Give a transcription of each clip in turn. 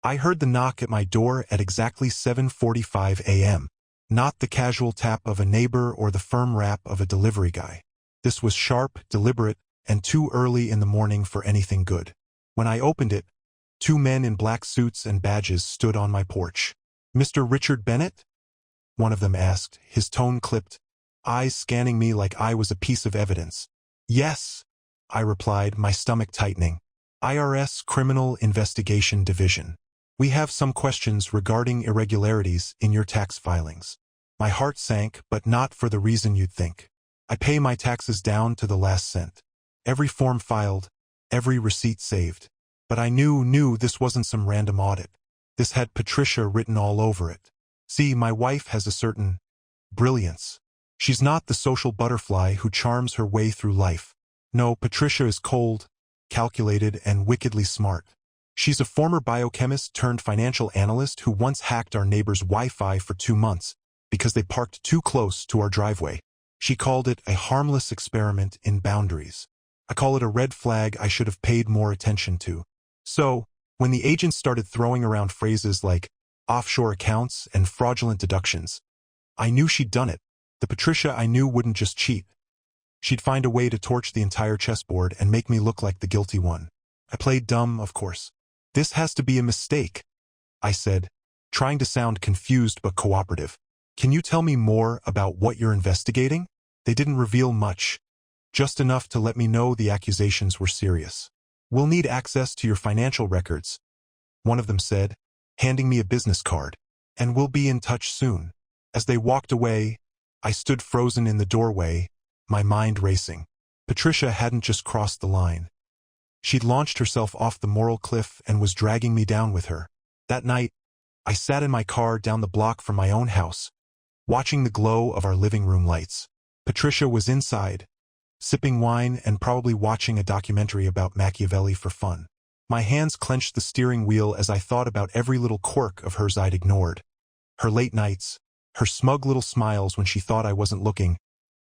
I heard the knock at my door at exactly 7:45 a.m., not the casual tap of a neighbor or the firm rap of a delivery guy. This was sharp, deliberate, and too early in the morning for anything good. When I opened it, two men in black suits and badges stood on my porch. "Mr. Richard Bennett?" one of them asked, his tone clipped, eyes scanning me like I was a piece of evidence. "Yes," I replied, my stomach tightening. "IRS Criminal Investigation Division. We have some questions regarding irregularities in your tax filings." My heart sank, but not for the reason you'd think. I pay my taxes down to the last cent. Every form filed, every receipt saved. But I knew this wasn't some random audit. This had Patricia written all over it. See, my wife has a certain brilliance. She's not the social butterfly who charms her way through life. No, Patricia is cold, calculated, and wickedly smart. She's a former biochemist turned financial analyst who once hacked our neighbor's Wi-Fi for 2 months because they parked too close to our driveway. She called it a harmless experiment in boundaries. I call it a red flag I should have paid more attention to. So, when the agents started throwing around phrases like offshore accounts and fraudulent deductions, I knew she'd done it. The Patricia I knew wouldn't just cheat. She'd find a way to torch the entire chessboard and make me look like the guilty one. I played dumb, of course. "This has to be a mistake," I said, trying to sound confused but cooperative. "Can you tell me more about what you're investigating?" They didn't reveal much, just enough to let me know the accusations were serious. "We'll need access to your financial records," one of them said, handing me a business card, "and we'll be in touch soon." As they walked away, I stood frozen in the doorway, my mind racing. Patricia hadn't just crossed the line. She'd launched herself off the moral cliff and was dragging me down with her. That night, I sat in my car down the block from my own house, watching the glow of our living room lights. Patricia was inside, sipping wine and probably watching a documentary about Machiavelli for fun. My hands clenched the steering wheel as I thought about every little quirk of hers I'd ignored. Her late nights, her smug little smiles when she thought I wasn't looking,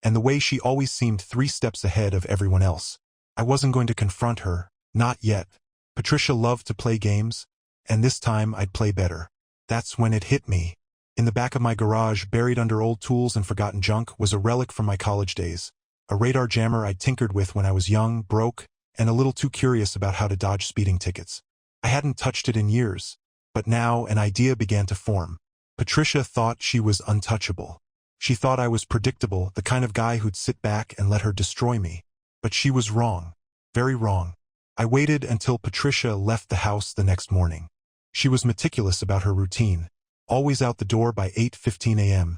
and the way she always seemed 3 steps ahead of everyone else. I wasn't going to confront her, not yet. Patricia loved to play games, and this time I'd play better. That's when it hit me. In the back of my garage, buried under old tools and forgotten junk, was a relic from my college days. A radar jammer I'd tinkered with when I was young, broke, and a little too curious about how to dodge speeding tickets. I hadn't touched it in years, but now an idea began to form. Patricia thought she was untouchable. She thought I was predictable, the kind of guy who'd sit back and let her destroy me. But she was wrong. Very wrong. I waited until Patricia left the house the next morning. She was meticulous about her routine, always out the door by 8:15 a.m.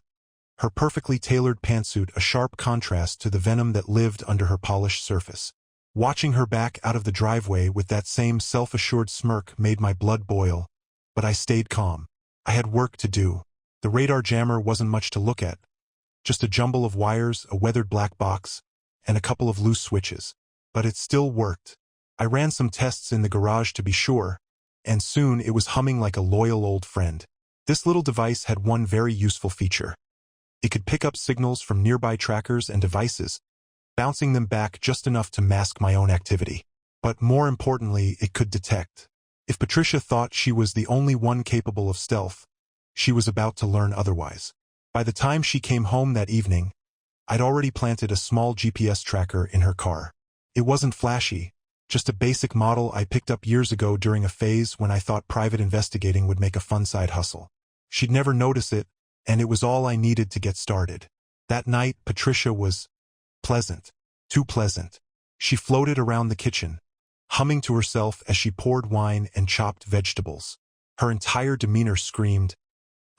Her perfectly tailored pantsuit a sharp contrast to the venom that lived under her polished surface. Watching her back out of the driveway with that same self-assured smirk made my blood boil, but I stayed calm. I had work to do. The radar jammer wasn't much to look at. Just a jumble of wires, a weathered black box, and a couple of loose switches. But it still worked. I ran some tests in the garage to be sure, and soon it was humming like a loyal old friend. This little device had one very useful feature. It could pick up signals from nearby trackers and devices, bouncing them back just enough to mask my own activity. But more importantly, it could detect. If Patricia thought she was the only one capable of stealth, she was about to learn otherwise. By the time she came home that evening, I'd already planted a small GPS tracker in her car. It wasn't flashy, just a basic model I picked up years ago during a phase when I thought private investigating would make a fun side hustle. She'd never notice it, and it was all I needed to get started. That night, Patricia was pleasant. Too pleasant. She floated around the kitchen, humming to herself as she poured wine and chopped vegetables. Her entire demeanor screamed,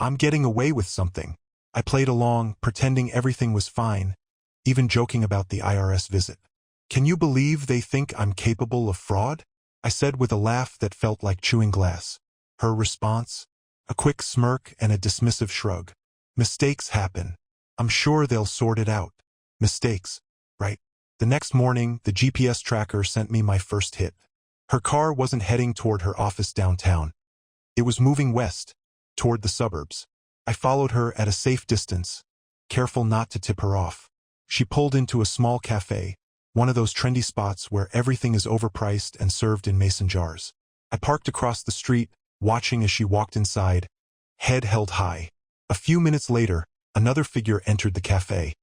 "I'm getting away with something." I played along, pretending everything was fine, even joking about the IRS visit. "Can you believe they think I'm capable of fraud?" I said with a laugh that felt like chewing glass. Her response? A quick smirk and a dismissive shrug. "Mistakes happen. I'm sure they'll sort it out." Mistakes, right? The next morning, the GPS tracker sent me my first hit. Her car wasn't heading toward her office downtown. It was moving west, toward the suburbs. I followed her at a safe distance, careful not to tip her off. She pulled into a small cafe, one of those trendy spots where everything is overpriced and served in mason jars. I parked across the street, watching as she walked inside, head held high. A few minutes later, another figure entered the cafe.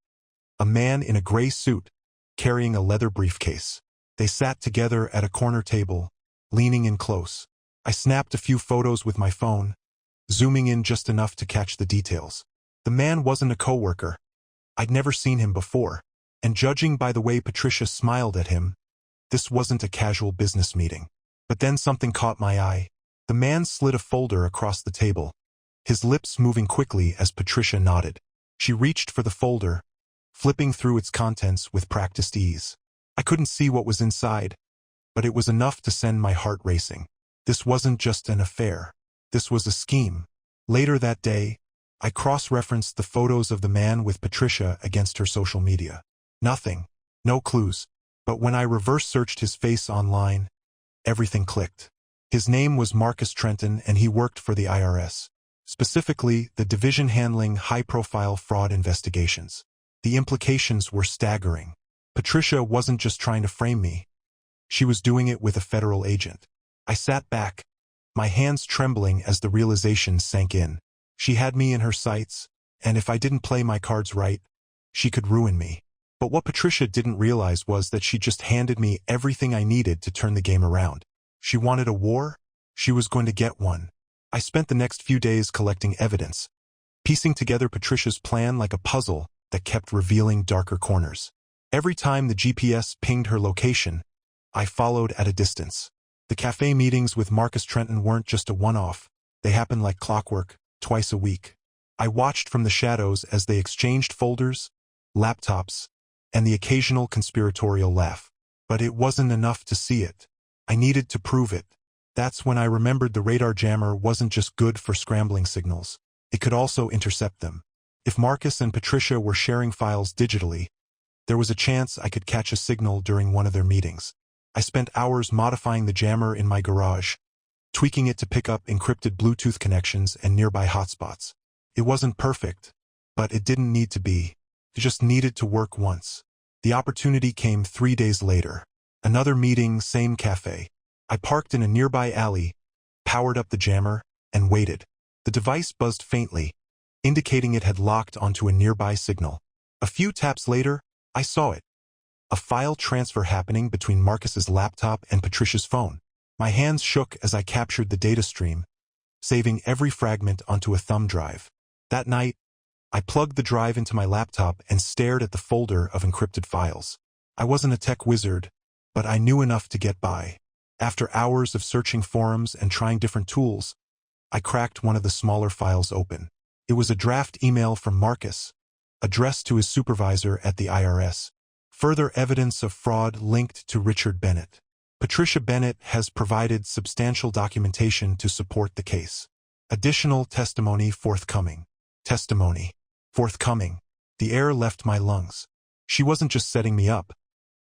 A man in a gray suit, carrying a leather briefcase. They sat together at a corner table, leaning in close. I snapped a few photos with my phone, zooming in just enough to catch the details. The man wasn't a coworker. I'd never seen him before, and judging by the way Patricia smiled at him, this wasn't a casual business meeting. But then something caught my eye. The man slid a folder across the table, his lips moving quickly as Patricia nodded. She reached for the folder, flipping through its contents with practiced ease. I couldn't see what was inside, but it was enough to send my heart racing. This wasn't just an affair. This was a scheme. Later that day, I cross-referenced the photos of the man with Patricia against her social media. Nothing. No clues. But when I reverse-searched his face online, everything clicked. His name was Marcus Trenton, and he worked for the IRS. Specifically, the division handling high-profile fraud investigations. The implications were staggering. Patricia wasn't just trying to frame me. She was doing it with a federal agent. I sat back, my hands trembling as the realization sank in. She had me in her sights, and if I didn't play my cards right, she could ruin me. But what Patricia didn't realize was that she just handed me everything I needed to turn the game around. She wanted a war? She was going to get one. I spent the next few days collecting evidence, piecing together Patricia's plan like a puzzle that kept revealing darker corners. Every time the GPS pinged her location, I followed at a distance. The cafe meetings with Marcus Trenton weren't just a one-off. They happened like clockwork, twice a week. I watched from the shadows as they exchanged folders, laptops, and the occasional conspiratorial laugh. But it wasn't enough to see it. I needed to prove it. That's when I remembered the radar jammer wasn't just good for scrambling signals. It could also intercept them. If Marcus and Patricia were sharing files digitally, there was a chance I could catch a signal during one of their meetings. I spent hours modifying the jammer in my garage, tweaking it to pick up encrypted Bluetooth connections and nearby hotspots. It wasn't perfect, but it didn't need to be. It just needed to work once. The opportunity came 3 days later. Another meeting, same cafe. I parked in a nearby alley, powered up the jammer, and waited. The device buzzed faintly, indicating it had locked onto a nearby signal. A few taps later, I saw it. A file transfer happening between Marcus's laptop and Patricia's phone. My hands shook as I captured the data stream, saving every fragment onto a thumb drive. That night, I plugged the drive into my laptop and stared at the folder of encrypted files. I wasn't a tech wizard, but I knew enough to get by. After hours of searching forums and trying different tools, I cracked one of the smaller files open. It was a draft email from Marcus, addressed to his supervisor at the IRS. Further evidence of fraud linked to Richard Bennett. Patricia Bennett has provided substantial documentation to support the case. Additional testimony forthcoming. Testimony forthcoming. The air left my lungs. She wasn't just setting me up.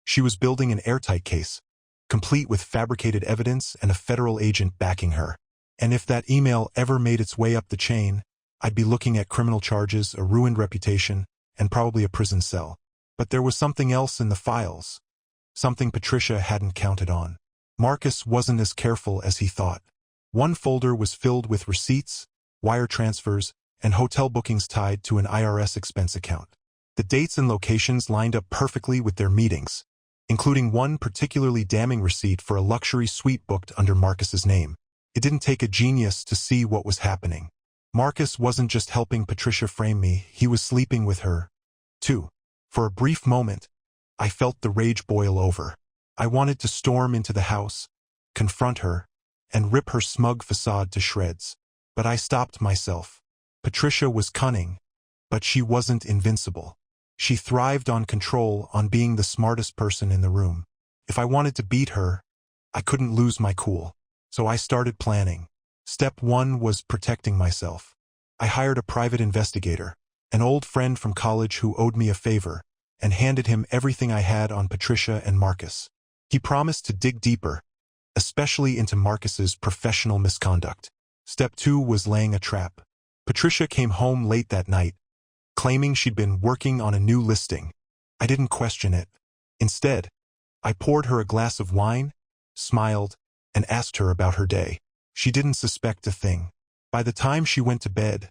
She was building an airtight case, complete with fabricated evidence and a federal agent backing her. And if that email ever made its way up the chain, I'd be looking at criminal charges, a ruined reputation, and probably a prison cell. But there was something else in the files. Something Patricia hadn't counted on. Marcus wasn't as careful as he thought. One folder was filled with receipts, wire transfers, and hotel bookings tied to an IRS expense account. The dates and locations lined up perfectly with their meetings, including one particularly damning receipt for a luxury suite booked under Marcus's name. It didn't take a genius to see what was happening. Marcus wasn't just helping Patricia frame me, he was sleeping with her, too. For a brief moment, I felt the rage boil over. I wanted to storm into the house, confront her, and rip her smug facade to shreds. But I stopped myself. Patricia was cunning, but she wasn't invincible. She thrived on control, on being the smartest person in the room. If I wanted to beat her, I couldn't lose my cool. So I started planning. Step 1 was protecting myself. I hired a private investigator, an old friend from college who owed me a favor, and handed him everything I had on Patricia and Marcus. He promised to dig deeper, especially into Marcus's professional misconduct. Step 2 was laying a trap. Patricia came home late that night, claiming she'd been working on a new listing. I didn't question it. Instead, I poured her a glass of wine, smiled, and asked her about her day. She didn't suspect a thing. By the time she went to bed,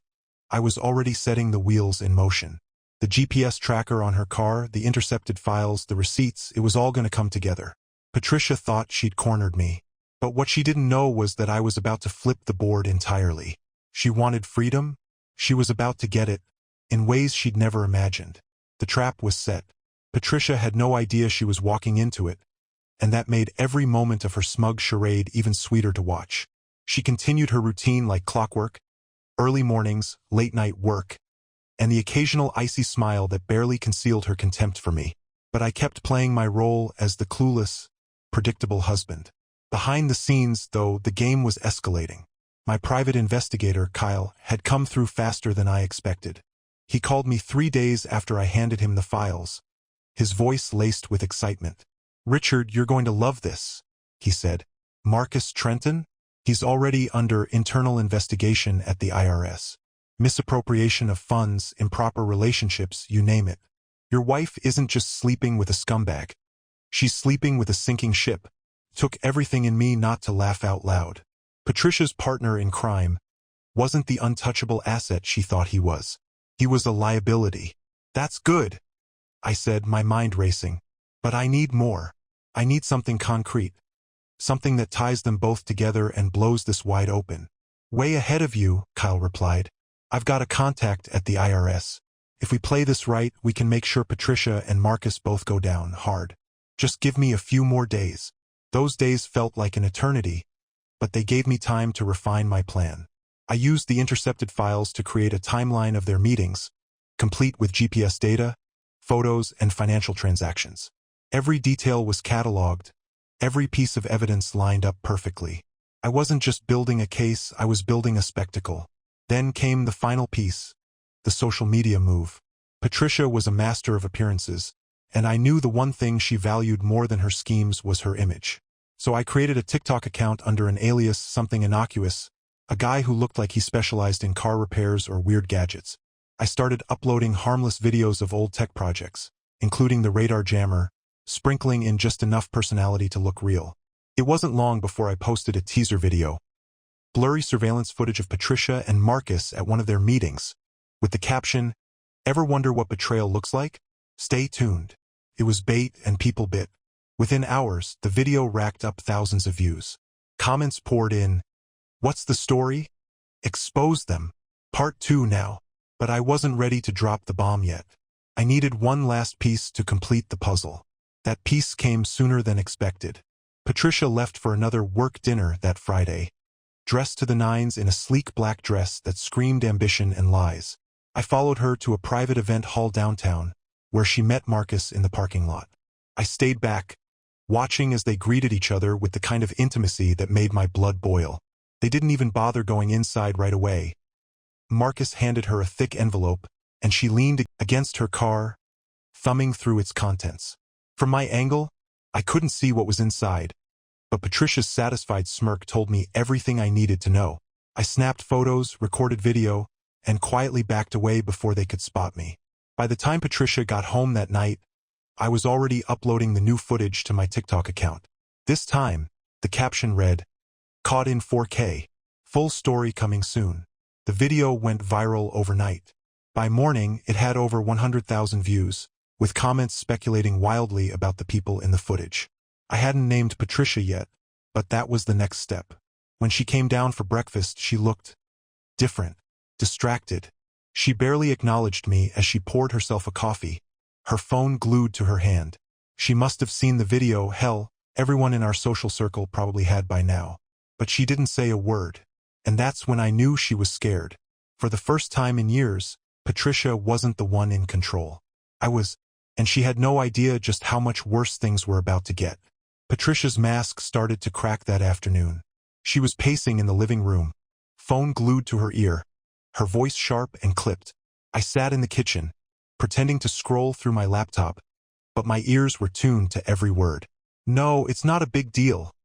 I was already setting the wheels in motion. The GPS tracker on her car, the intercepted files, the receipts, it was all going to come together. Patricia thought she'd cornered me. But what she didn't know was that I was about to flip the board entirely. She wanted freedom. She was about to get it, in ways she'd never imagined. The trap was set. Patricia had no idea she was walking into it, and that made every moment of her smug charade even sweeter to watch. She continued her routine like clockwork, early mornings, late-night work, and the occasional icy smile that barely concealed her contempt for me. But I kept playing my role as the clueless, predictable husband. Behind the scenes, though, the game was escalating. My private investigator, Kyle, had come through faster than I expected. He called me 3 days after I handed him the files, his voice laced with excitement. "Richard, you're going to love this," he said. "Marcus Trenton? He's already under internal investigation at the IRS. Misappropriation of funds, improper relationships, you name it. Your wife isn't just sleeping with a scumbag. She's sleeping with a sinking ship. Took everything in me not to laugh out loud. Patricia's partner in crime wasn't the untouchable asset she thought he was. He was a liability." "That's good," I said, my mind racing. "But I need more. I need something concrete. Something that ties them both together and blows this wide open." "Way ahead of you," Kyle replied. "I've got a contact at the IRS. If we play this right, we can make sure Patricia and Marcus both go down hard. Just give me a few more days." Those days felt like an eternity, but they gave me time to refine my plan. I used the intercepted files to create a timeline of their meetings, complete with GPS data, photos, and financial transactions. Every detail was cataloged, every piece of evidence lined up perfectly. I wasn't just building a case, I was building a spectacle. Then came the final piece, the social media move. Patricia was a master of appearances, and I knew the one thing she valued more than her schemes was her image. So I created a TikTok account under an alias, something innocuous, a guy who looked like he specialized in car repairs or weird gadgets. I started uploading harmless videos of old tech projects, including the radar jammer, sprinkling in just enough personality to look real. It wasn't long before I posted a teaser video, blurry surveillance footage of Patricia and Marcus at one of their meetings, with the caption, "Ever wonder what betrayal looks like? Stay tuned." It was bait and people bit. Within hours, the video racked up thousands of views. Comments poured in. "What's the story? Expose them. Part 2 now." But I wasn't ready to drop the bomb yet. I needed one last piece to complete the puzzle. That piece came sooner than expected. Patricia left for another work dinner that Friday, dressed to the nines in a sleek black dress that screamed ambition and lies. I followed her to a private event hall downtown, where she met Marcus in the parking lot. I stayed back, watching as they greeted each other with the kind of intimacy that made my blood boil. They didn't even bother going inside right away. Marcus handed her a thick envelope, and she leaned against her car, thumbing through its contents. From my angle, I couldn't see what was inside, but Patricia's satisfied smirk told me everything I needed to know. I snapped photos, recorded video, and quietly backed away before they could spot me. By the time Patricia got home that night, I was already uploading the new footage to my TikTok account. This time, the caption read, "Caught in 4K. Full story coming soon." The video went viral overnight. By morning, it had over 100,000 views, with comments speculating wildly about the people in the footage. I hadn't named Patricia yet, but that was the next step. When she came down for breakfast, she looked different, distracted. She barely acknowledged me as she poured herself a coffee, her phone glued to her hand. She must have seen the video. Hell, everyone in our social circle probably had by now. But she didn't say a word. And that's when I knew she was scared. For the first time in years, Patricia wasn't the one in control. I was, and she had no idea just how much worse things were about to get. Patricia's mask started to crack that afternoon. She was pacing in the living room, phone glued to her ear, her voice sharp and clipped. I sat in the kitchen, pretending to scroll through my laptop, but my ears were tuned to every word. "No, it's not a big deal,"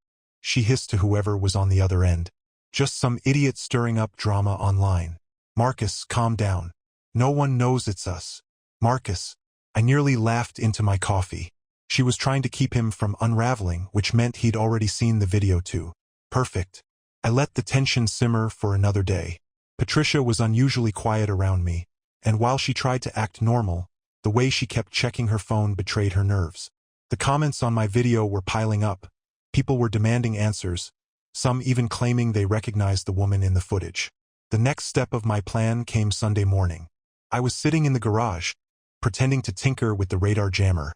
she hissed to whoever was on the other end. "Just some idiot stirring up drama online. Marcus, calm down. No one knows it's us." "Marcus." I nearly laughed into my coffee. She was trying to keep him from unraveling, which meant he'd already seen the video too. Perfect. I let the tension simmer for another day. Patricia was unusually quiet around me, and while she tried to act normal, the way she kept checking her phone betrayed her nerves. The comments on my video were piling up. People were demanding answers, some even claiming they recognized the woman in the footage. The next step of my plan came Sunday morning. I was sitting in the garage, pretending to tinker with the radar jammer,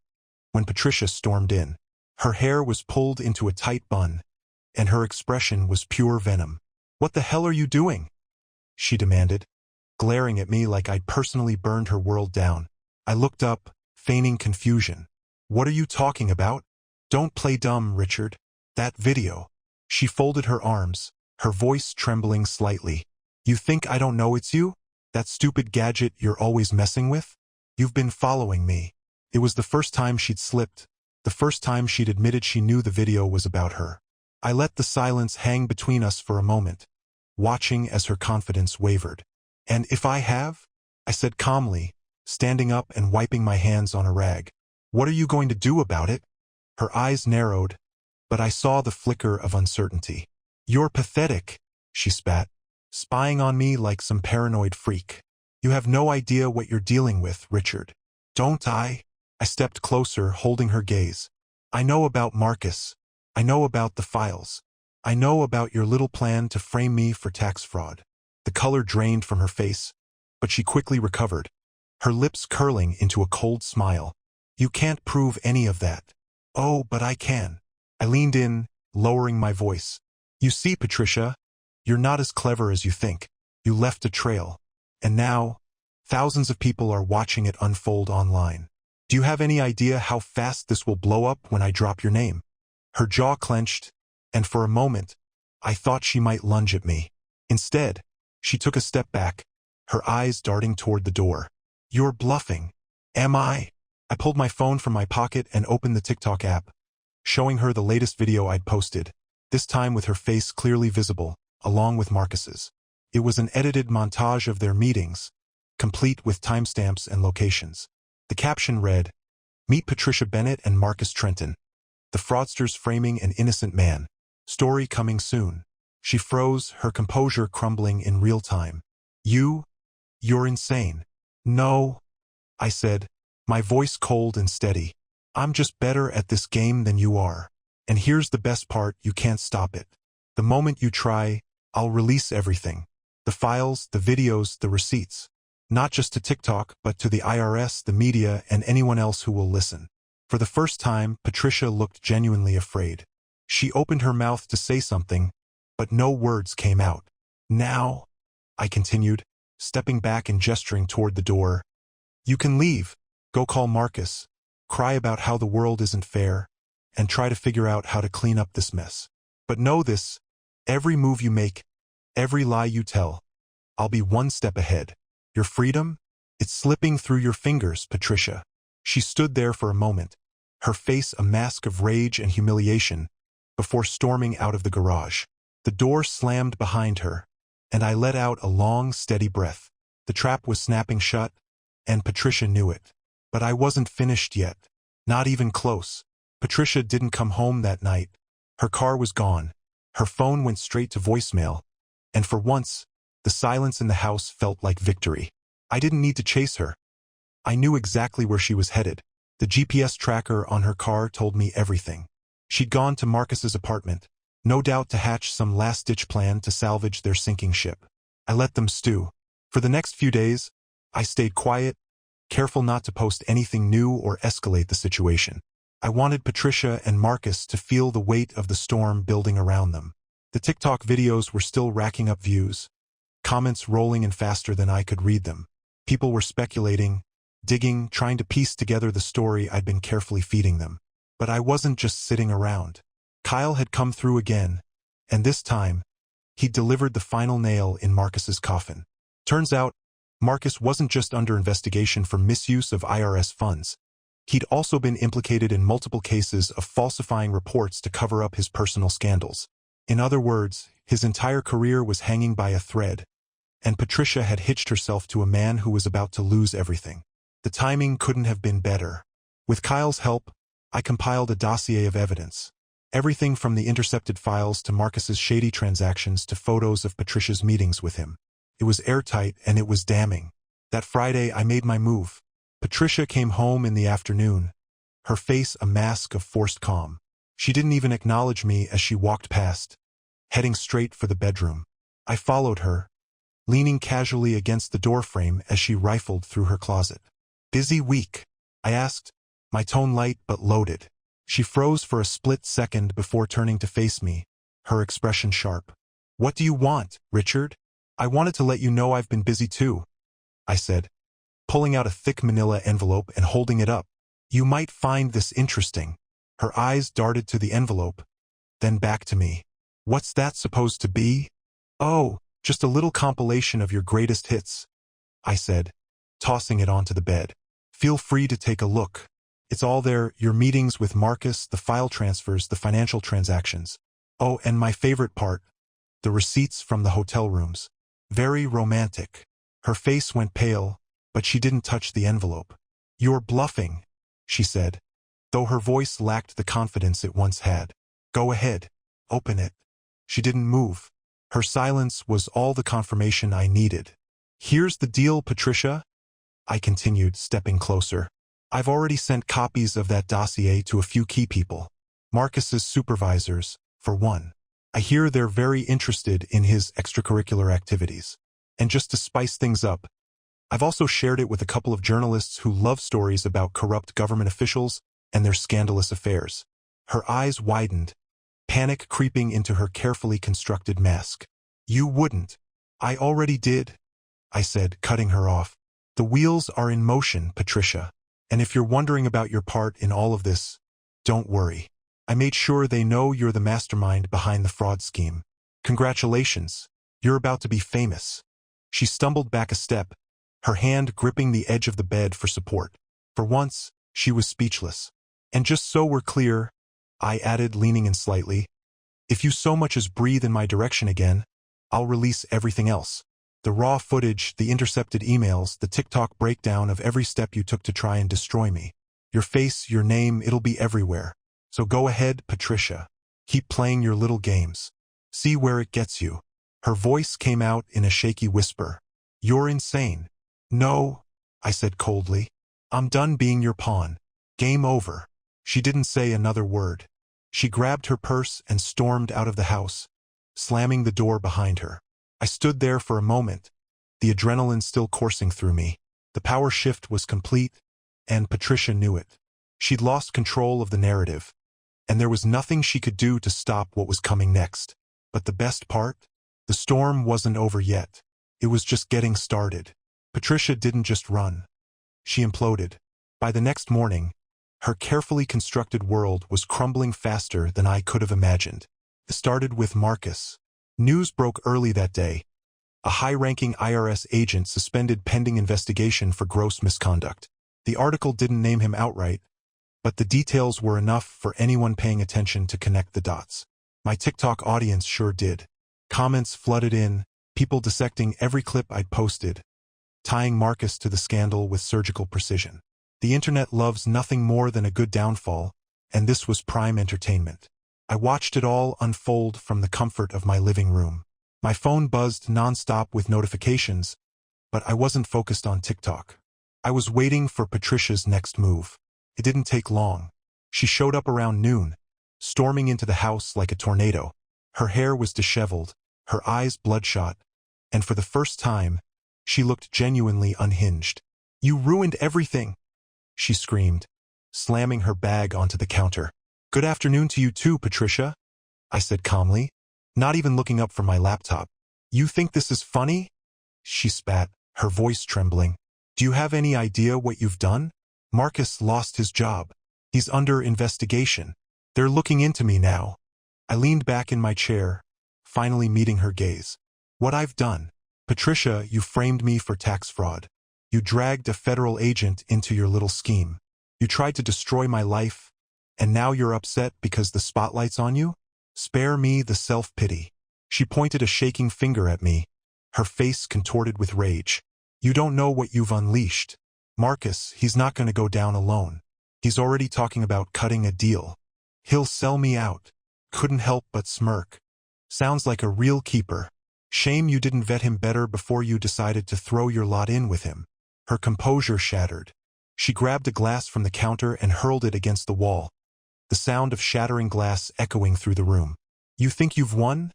when Patricia stormed in. Her hair was pulled into a tight bun, and her expression was pure venom. "What the hell are you doing?" she demanded, glaring at me like I'd personally burned her world down. I looked up, feigning confusion. "What are you talking about?" "Don't play dumb, Richard. That video." She folded her arms, her voice trembling slightly. "You think I don't know it's you? That stupid gadget you're always messing with? You've been following me." It was the first time she'd slipped, the first time she'd admitted she knew the video was about her. I let the silence hang between us for a moment, watching as her confidence wavered. "And if I have?" I said calmly, standing up and wiping my hands on a rag. "What are you going to do about it?" Her eyes narrowed, but I saw the flicker of uncertainty. "You're pathetic," she spat, spying on me like some paranoid freak. "You have no idea what you're dealing with, Richard." "Don't I?" I stepped closer, holding her gaze. "I know about Marcus. I know about the files. I know about your little plan to frame me for tax fraud." The color drained from her face, but she quickly recovered, her lips curling into a cold smile. "You can't prove any of that." "Oh, but I can." I leaned in, lowering my voice. "You see, Patricia, you're not as clever as you think. You left a trail. And now, thousands of people are watching it unfold online. Do you have any idea how fast this will blow up when I drop your name?" Her jaw clenched, and for a moment, I thought she might lunge at me. Instead, she took a step back, her eyes darting toward the door. "You're bluffing." "Am I?" I pulled my phone from my pocket and opened the TikTok app, showing her the latest video I'd posted, this time with her face clearly visible, along with Marcus's. It was an edited montage of their meetings, complete with timestamps and locations. The caption read, "Meet Patricia Bennett and Marcus Trenton. The fraudsters framing an innocent man. Story coming soon." She froze, her composure crumbling in real time. You're insane." "No," I said, my voice cold and steady. "I'm just better at this game than you are. And here's the best part, you can't stop it. The moment you try, I'll release everything. The files, the videos, the receipts. Not just to TikTok, but to the IRS, the media, and anyone else who will listen." For the first time, Patricia looked genuinely afraid. She opened her mouth to say something, but no words came out. "Now," I continued, stepping back and gesturing toward the door, "you can leave. Go call Marcus. Cry about how the world isn't fair, and try to figure out how to clean up this mess. But know this, every move you make, every lie you tell, I'll be one step ahead. Your freedom? It's slipping through your fingers, Patricia." She stood there for a moment, her face a mask of rage and humiliation, before storming out of the garage. The door slammed behind her, and I let out a long, steady breath. The trap was snapping shut, and Patricia knew it. But I wasn't finished yet. Not even close. Patricia didn't come home that night. Her car was gone. Her phone went straight to voicemail. And for once, the silence in the house felt like victory. I didn't need to chase her. I knew exactly where she was headed. The GPS tracker on her car told me everything. She'd gone to Marcus's apartment, no doubt to hatch some last-ditch plan to salvage their sinking ship. I let them stew. For the next few days, I stayed quiet, careful not to post anything new or escalate the situation. I wanted Patricia and Marcus to feel the weight of the storm building around them. The TikTok videos were still racking up views, comments rolling in faster than I could read them. People were speculating, digging, trying to piece together the story I'd been carefully feeding them. But I wasn't just sitting around. Kyle had come through again, and this time, he'd delivered the final nail in Marcus's coffin. Turns out, Marcus wasn't just under investigation for misuse of IRS funds. He'd also been implicated in multiple cases of falsifying reports to cover up his personal scandals. In other words, his entire career was hanging by a thread, and Patricia had hitched herself to a man who was about to lose everything. The timing couldn't have been better. With Kyle's help, I compiled a dossier of evidence. Everything from the intercepted files to Marcus's shady transactions to photos of Patricia's meetings with him. It was airtight and it was damning. That Friday, I made my move. Patricia came home in the afternoon, her face a mask of forced calm. She didn't even acknowledge me as she walked past, heading straight for the bedroom. I followed her, leaning casually against the doorframe as she rifled through her closet. "Busy week?" I asked, my tone light but loaded. She froze for a split second before turning to face me, her expression sharp. "What do you want, Richard?" "I wanted to let you know I've been busy too," I said, pulling out a thick manila envelope and holding it up. "You might find this interesting." Her eyes darted to the envelope, then back to me. "What's that supposed to be?" "Oh, just a little compilation of your greatest hits," I said, tossing it onto the bed. "Feel free to take a look. It's all there, your meetings with Marcus, the file transfers, the financial transactions. Oh, and my favorite part, the receipts from the hotel rooms. Very romantic." Her face went pale, but she didn't touch the envelope. "You're bluffing," she said, though her voice lacked the confidence it once had. "Go ahead, open it." She didn't move. Her silence was all the confirmation I needed. "Here's the deal, Patricia," I continued, stepping closer. "I've already sent copies of that dossier to a few key people. Marcus's supervisors, for one. I hear they're very interested in his extracurricular activities. And just to spice things up, I've also shared it with a couple of journalists who love stories about corrupt government officials and their scandalous affairs." Her eyes widened, panic creeping into her carefully constructed mask. "You wouldn't." "I already did," I said, cutting her off. "The wheels are in motion, Patricia. And if you're wondering about your part in all of this, don't worry. I made sure they know you're the mastermind behind the fraud scheme. Congratulations. You're about to be famous." She stumbled back a step, her hand gripping the edge of the bed for support. For once, she was speechless. "And just so we're clear," I added, leaning in slightly, "if you so much as breathe in my direction again, I'll release everything else. The raw footage, the intercepted emails, the TikTok breakdown of every step you took to try and destroy me. Your face, your name, it'll be everywhere. So go ahead, Patricia. Keep playing your little games. See where it gets you." Her voice came out in a shaky whisper. "You're insane." "No," I said coldly. "I'm done being your pawn. Game over." She didn't say another word. She grabbed her purse and stormed out of the house, slamming the door behind her. I stood there for a moment, the adrenaline still coursing through me. The power shift was complete, and Patricia knew it. She'd lost control of the narrative, and there was nothing she could do to stop what was coming next. But the best part? The storm wasn't over yet. It was just getting started. Patricia didn't just run. She imploded. By the next morning, her carefully constructed world was crumbling faster than I could have imagined. It started with Marcus. News broke early that day. A high-ranking IRS agent suspended pending investigation for gross misconduct. The article didn't name him outright, but the details were enough for anyone paying attention to connect the dots. My TikTok audience sure did. Comments flooded in, people dissecting every clip I'd posted, tying Marcus to the scandal with surgical precision. The internet loves nothing more than a good downfall, and this was prime entertainment. I watched it all unfold from the comfort of my living room. My phone buzzed nonstop with notifications, but I wasn't focused on TikTok. I was waiting for Patricia's next move. It didn't take long. She showed up around noon, storming into the house like a tornado. Her hair was disheveled, her eyes bloodshot, and for the first time, she looked genuinely unhinged. "You ruined everything," she screamed, slamming her bag onto the counter. "Good afternoon to you too, Patricia," I said calmly, not even looking up from my laptop. "You think this is funny?" She spat, her voice trembling. "Do you have any idea what you've done? Marcus lost his job. He's under investigation. They're looking into me now." I leaned back in my chair, finally meeting her gaze. "What I've done? Patricia, you framed me for tax fraud. You dragged a federal agent into your little scheme. You tried to destroy my life, and now you're upset because the spotlight's on you? Spare me the self-pity." She pointed a shaking finger at me, her face contorted with rage. "You don't know what you've unleashed. Marcus, he's not going to go down alone. He's already talking about cutting a deal. He'll sell me out. couldn't help but smirk. Sounds like a real keeper. Shame you didn't vet him better before you decided to throw your lot in with him. Her composure shattered. She grabbed a glass from the counter and hurled it against the wall, the sound of shattering glass echoing through the room. You think you've won?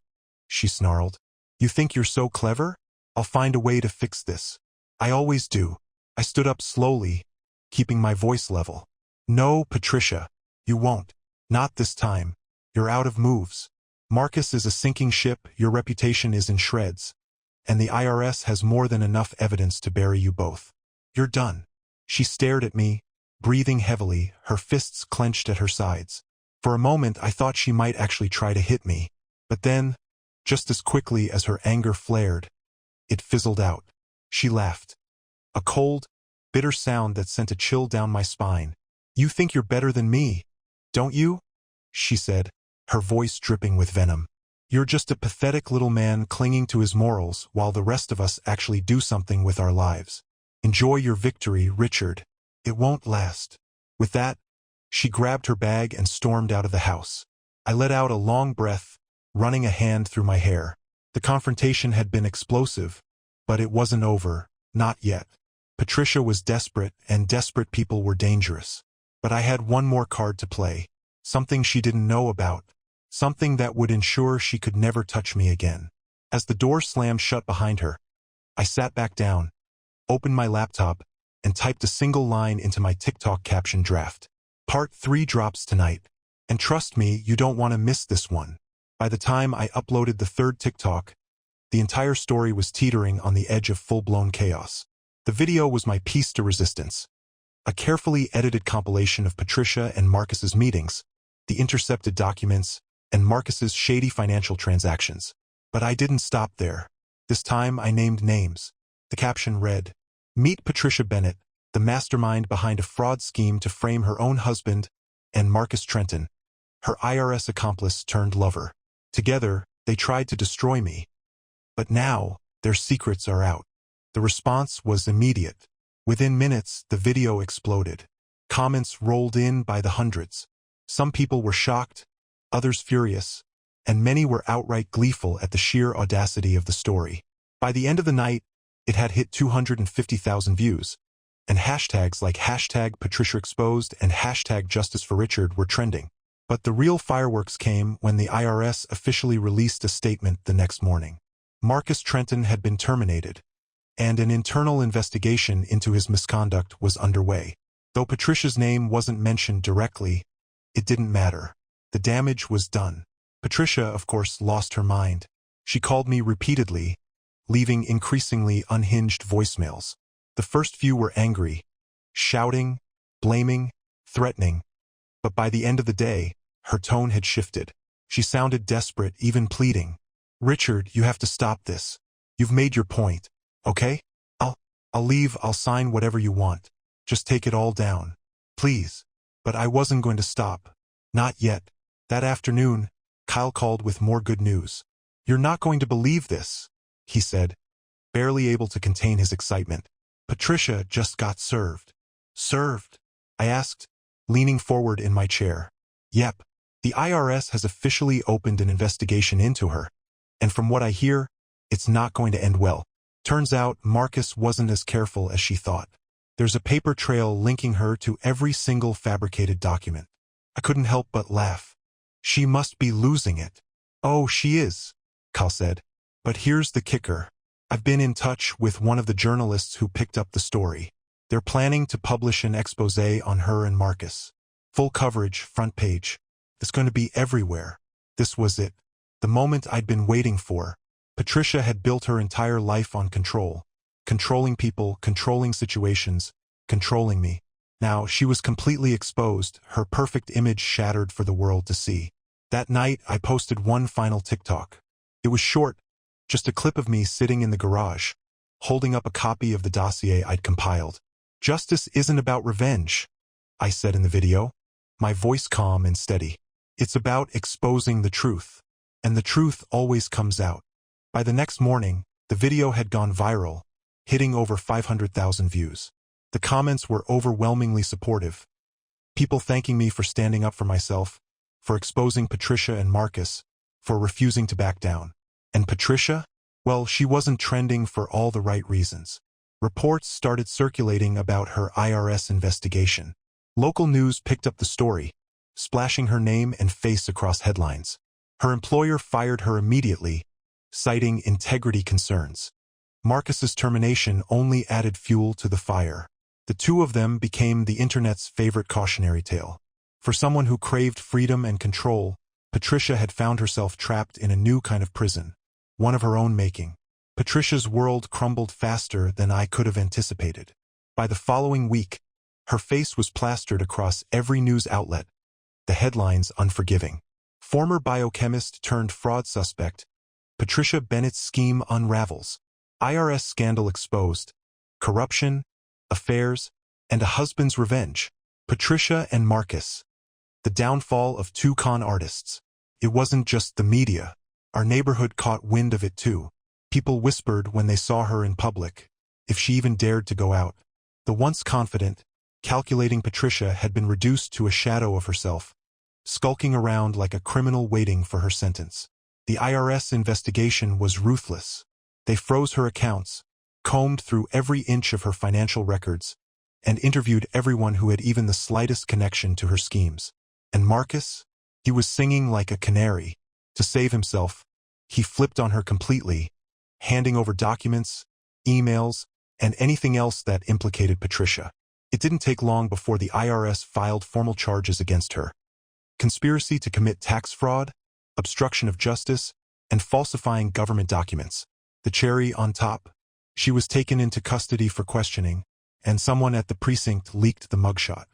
She snarled. You think you're so clever? I'll find a way to fix this. I always do. I stood up slowly, keeping my voice level. No, Patricia, you won't. Not this time. You're out of moves. Marcus is a sinking ship, your reputation is in shreds, and the IRS has more than enough evidence to bury you both. You're done. She stared at me, breathing heavily, her fists clenched at her sides. For a moment I thought she might actually try to hit me, but then, just as quickly as her anger flared, it fizzled out. She laughed. A cold, bitter sound that sent a chill down my spine. You think you're better than me, don't you? She said, her voice dripping with venom. You're just a pathetic little man clinging to his morals while the rest of us actually do something with our lives. Enjoy your victory, Richard. It won't last. With that, she grabbed her bag and stormed out of the house. I let out a long breath, running a hand through my hair. The confrontation had been explosive, but it wasn't over, not yet. Patricia was desperate, and desperate people were dangerous. But I had one more card to play, something she didn't know about, something that would ensure she could never touch me again. As the door slammed shut behind her, I sat back down, opened my laptop, and typed a single line into my TikTok caption draft. Part 3 drops tonight, and trust me, you don't want to miss this one. By the time I uploaded the third TikTok, the entire story was teetering on the edge of full-blown chaos. The video was my piece de resistance, a carefully edited compilation of Patricia and Marcus's meetings, the intercepted documents, and Marcus's shady financial transactions. But I didn't stop there. This time I named names. The caption read, "Meet Patricia Bennett, the mastermind behind a fraud scheme to frame her own husband and Marcus Trenton, her IRS accomplice turned lover. Together, they tried to destroy me. But now, their secrets are out." The response was immediate. Within minutes, the video exploded. Comments rolled in by the hundreds. Some people were shocked, others furious, and many were outright gleeful at the sheer audacity of the story. By the end of the night, it had hit 250,000 views, and hashtags like #PatriciaExposed and #JusticeForRichard were trending. But the real fireworks came when the IRS officially released a statement the next morning. Marcus Trenton had been terminated, and an internal investigation into his misconduct was underway. Though Patricia's name wasn't mentioned directly, it didn't matter. The damage was done. Patricia, of course, lost her mind. She called me repeatedly, leaving increasingly unhinged voicemails. The first few were angry, shouting, blaming, threatening. But by the end of the day, her tone had shifted. She sounded desperate, even pleading. "Richard, you have to stop this. You've made your point, okay? I'll leave, I'll sign whatever you want. Just take it all down. Please." But I wasn't going to stop. Not yet. That afternoon, Kyle called with more good news. "You're not going to believe this," he said, barely able to contain his excitement. "Patricia just got served." "Served?" I asked, leaning forward in my chair. "Yep. The IRS has officially opened an investigation into her, and from what I hear, it's not going to end well. Turns out Marcus wasn't as careful as she thought. There's a paper trail linking her to every single fabricated document." I couldn't help but laugh. "She must be losing it." "Oh, she is," Kyle said. "But here's the kicker. I've been in touch with one of the journalists who picked up the story. They're planning to publish an expose on her and Marcus. Full coverage, front page. It's going to be everywhere." This was it. The moment I'd been waiting for. Patricia had built her entire life on control. Controlling people, controlling situations, controlling me. Now she was completely exposed, her perfect image shattered for the world to see. That night, I posted one final TikTok. It was short, just a clip of me sitting in the garage, holding up a copy of the dossier I'd compiled. "Justice isn't about revenge," I said in the video, my voice calm and steady. "It's about exposing the truth. And the truth always comes out." By the next morning, the video had gone viral, hitting over 500,000 views. The comments were overwhelmingly supportive. People thanking me for standing up for myself, for exposing Patricia and Marcus, for refusing to back down. And Patricia? Well, she wasn't trending for all the right reasons. Reports started circulating about her IRS investigation. Local news picked up the story, splashing her name and face across headlines. Her employer fired her immediately, citing integrity concerns. Marcus's termination only added fuel to the fire. The two of them became the internet's favorite cautionary tale. For someone who craved freedom and control, Patricia had found herself trapped in a new kind of prison, one of her own making. Patricia's world crumbled faster than I could have anticipated. By the following week, her face was plastered across every news outlet, the headlines unforgiving. Former biochemist turned fraud suspect, Patricia Bennett's scheme unravels. IRS scandal exposed. Corruption, affairs, and a husband's revenge. Patricia and Marcus. The downfall of two con artists. It wasn't just the media. Our neighborhood caught wind of it too. People whispered when they saw her in public, if she even dared to go out. The once confident, calculating Patricia had been reduced to a shadow of herself, skulking around like a criminal waiting for her sentence. The IRS investigation was ruthless. They froze her accounts, combed through every inch of her financial records, and interviewed everyone who had even the slightest connection to her schemes. And Marcus? He was singing like a canary. To save himself, he flipped on her completely, handing over documents, emails, and anything else that implicated Patricia. It didn't take long before the IRS filed formal charges against her. Conspiracy to commit tax fraud, obstruction of justice, and falsifying government documents. The cherry on top, she was taken into custody for questioning, and someone at the precinct leaked the mugshot.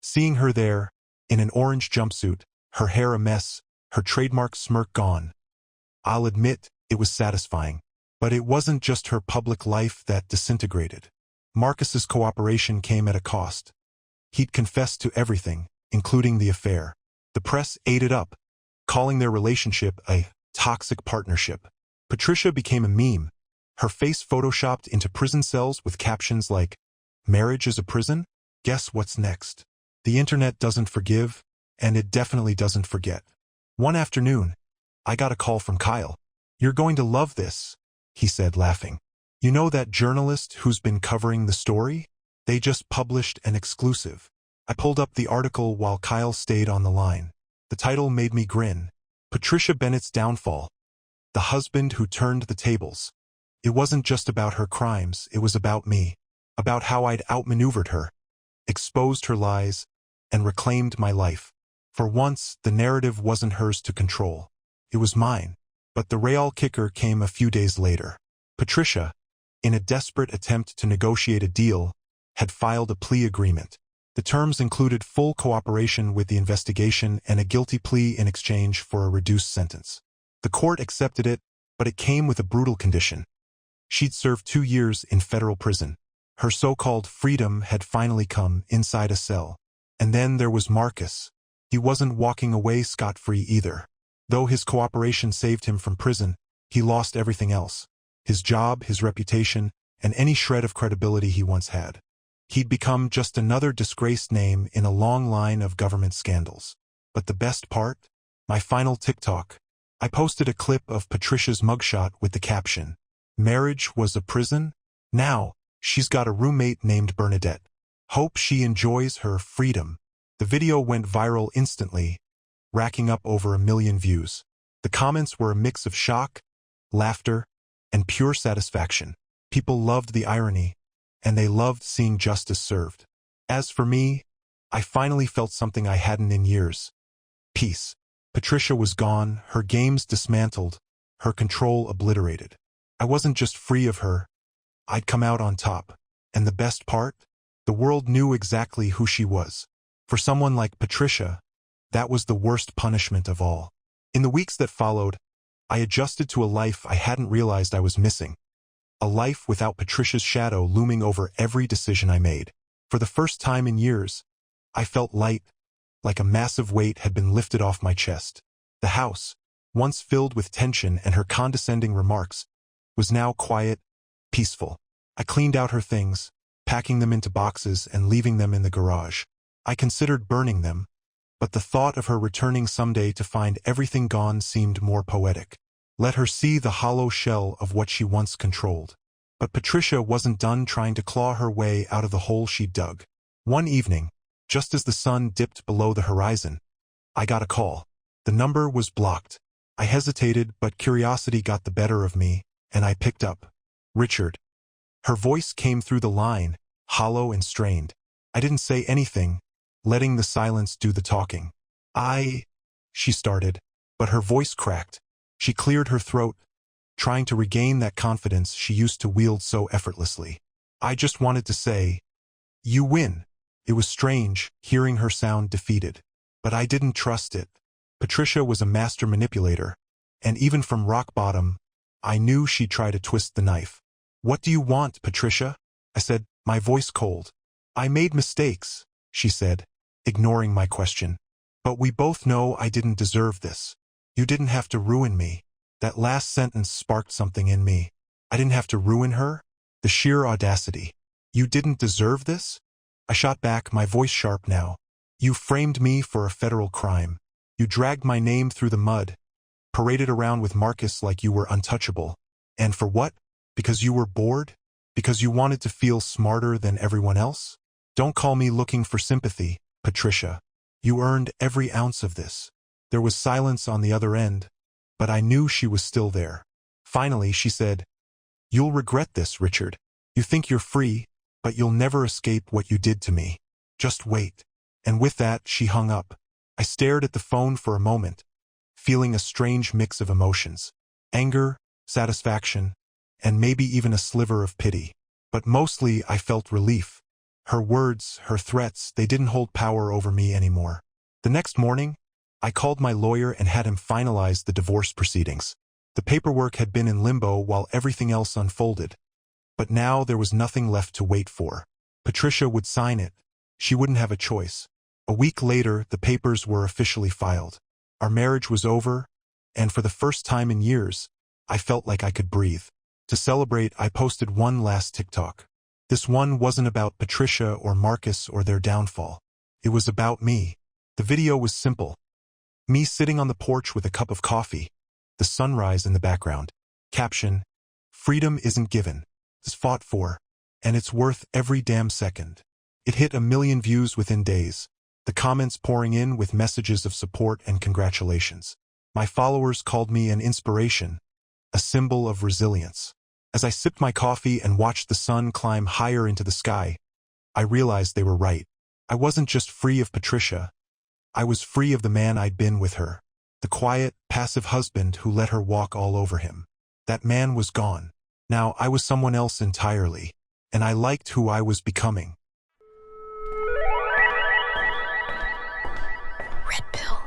Seeing her there, in an orange jumpsuit, her hair a mess, her trademark smirk gone, I'll admit, it was satisfying. But it wasn't just her public life that disintegrated. Marcus's cooperation came at a cost. He'd confessed to everything, including the affair. The press ate it up, calling their relationship a toxic partnership. Patricia became a meme, her face photoshopped into prison cells with captions like, "Marriage is a prison? Guess what's next?" The internet doesn't forgive, and it definitely doesn't forget. One afternoon, I got a call from Kyle. "You're going to love this," he said, laughing. "You know that journalist who's been covering the story? They just published an exclusive." I pulled up the article while Kyle stayed on the line. The title made me grin. Patricia Bennett's Downfall. The Husband Who Turned the Tables. It wasn't just about her crimes, it was about me. About how I'd outmaneuvered her, exposed her lies, and reclaimed my life. For once, the narrative wasn't hers to control. It was mine. But the real kicker came a few days later. Patricia, in a desperate attempt to negotiate a deal, had filed a plea agreement. The terms included full cooperation with the investigation and a guilty plea in exchange for a reduced sentence. The court accepted it, but it came with a brutal condition. She'd served 2 years in federal prison. Her so-called freedom had finally come inside a cell. And then there was Marcus. He wasn't walking away scot-free either. Though his cooperation saved him from prison, he lost everything else. His job, his reputation, and any shred of credibility he once had. He'd become just another disgraced name in a long line of government scandals. But the best part? My final TikTok. I posted a clip of Patricia's mugshot with the caption, "Marriage was a prison? Now, she's got a roommate named Bernadette. Hope she enjoys her freedom." The video went viral instantly, racking up over 1 million views. The comments were a mix of shock, laughter, and pure satisfaction. People loved the irony, and they loved seeing justice served. As for me, I finally felt something I hadn't in years. Peace. Patricia was gone, her games dismantled, her control obliterated. I wasn't just free of her, I'd come out on top. And the best part? The world knew exactly who she was. For someone like Patricia, that was the worst punishment of all. In the weeks that followed, I adjusted to a life I hadn't realized I was missing. A life without Patricia's shadow looming over every decision I made. For the first time in years, I felt light, like a massive weight had been lifted off my chest. The house, once filled with tension and her condescending remarks, was now quiet, peaceful. I cleaned out her things, packing them into boxes and leaving them in the garage. I considered burning them, but the thought of her returning someday to find everything gone seemed more poetic. Let her see the hollow shell of what she once controlled. But Patricia wasn't done trying to claw her way out of the hole she dug. One evening, just as the sun dipped below the horizon, I got a call. The number was blocked. I hesitated, but curiosity got the better of me, and I picked up. Richard. Her voice came through the line, hollow and strained. I didn't say anything, letting the silence do the talking. She started, but her voice cracked. She cleared her throat, trying to regain that confidence she used to wield so effortlessly. I just wanted to say, "You win." It was strange, hearing her sound defeated. But I didn't trust it. Patricia was a master manipulator, and even from rock bottom, I knew she'd try to twist the knife. "What do you want, Patricia?" I said, my voice cold. "I made mistakes," she said, ignoring my question. "But we both know I didn't deserve this. You didn't have to ruin me." That last sentence sparked something in me. I didn't have to ruin her? The sheer audacity. "You didn't deserve this?" I shot back, my voice sharp now. "You framed me for a federal crime. You dragged my name through the mud, paraded around with Marcus like you were untouchable. And for what? Because you were bored? Because you wanted to feel smarter than everyone else? Don't call me looking for sympathy, Patricia. You earned every ounce of this." There was silence on the other end, but I knew she was still there. Finally, she said, "You'll regret this, Richard. You think you're free, but you'll never escape what you did to me. Just wait." And with that, she hung up. I stared at the phone for a moment, feeling a strange mix of emotions. Anger, satisfaction, and maybe even a sliver of pity. But mostly I felt relief. Her words, her threats, they didn't hold power over me anymore. The next morning, I called my lawyer and had him finalize the divorce proceedings. The paperwork had been in limbo while everything else unfolded. But now there was nothing left to wait for. Patricia would sign it. She wouldn't have a choice. A week later, the papers were officially filed. Our marriage was over, and for the first time in years, I felt like I could breathe. To celebrate, I posted one last TikTok. This one wasn't about Patricia or Marcus or their downfall. It was about me. The video was simple. Me sitting on the porch with a cup of coffee, the sunrise in the background. Caption, "Freedom isn't given. It's fought for, and it's worth every damn second." It hit 1 million views within days, the comments pouring in with messages of support and congratulations. My followers called me an inspiration, a symbol of resilience. As I sipped my coffee and watched the sun climb higher into the sky, I realized they were right. I wasn't just free of Patricia. I was free of the man I'd been with her, the quiet, passive husband who let her walk all over him. That man was gone. Now I was someone else entirely, and I liked who I was becoming. Red pill.